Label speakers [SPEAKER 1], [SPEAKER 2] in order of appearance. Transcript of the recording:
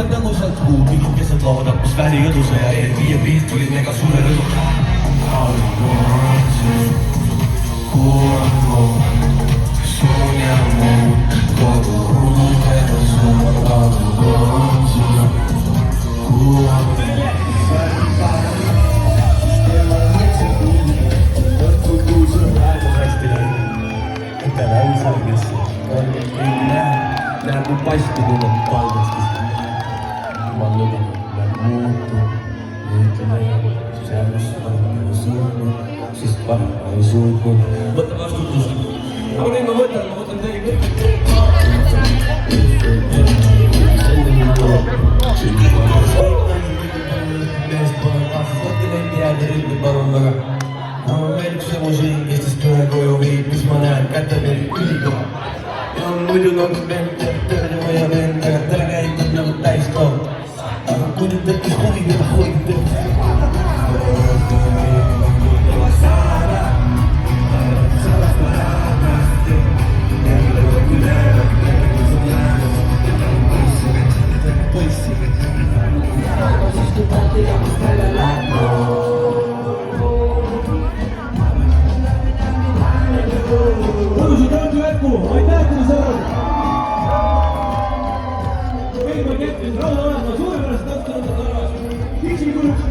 [SPEAKER 1] tõngusalt kuu pilub keset looda, mis väriõduse ja viie piit tuli mega suure rõdu. Näeb mu pasti tunneb palgastis. Ma lõdin, lähen muutu. Ütleme, siis äärmus paremini surnud, siis paremini ei suutnud. Võta vastutus. Aga nüüd ma võtan teie kõik. Meest pole kaasas, võtti leiti jääda rütmi, palun väga. Ma veel üks emusi, Eestist ühe koju viib, mis ma näen, kätte veel ülikoha. Muidu on vend, tõrjuma ja vend, aga täna käitud nagu täiskool. Aga kui nüüd tekkis huvi, mida hoidib.
[SPEAKER 2] Mõnusid jõudu jätku, aitäh, kui sa oled! Kõigepealt jätkus rahu olema, suurepärast tõttu tagasi. Kiksikujuks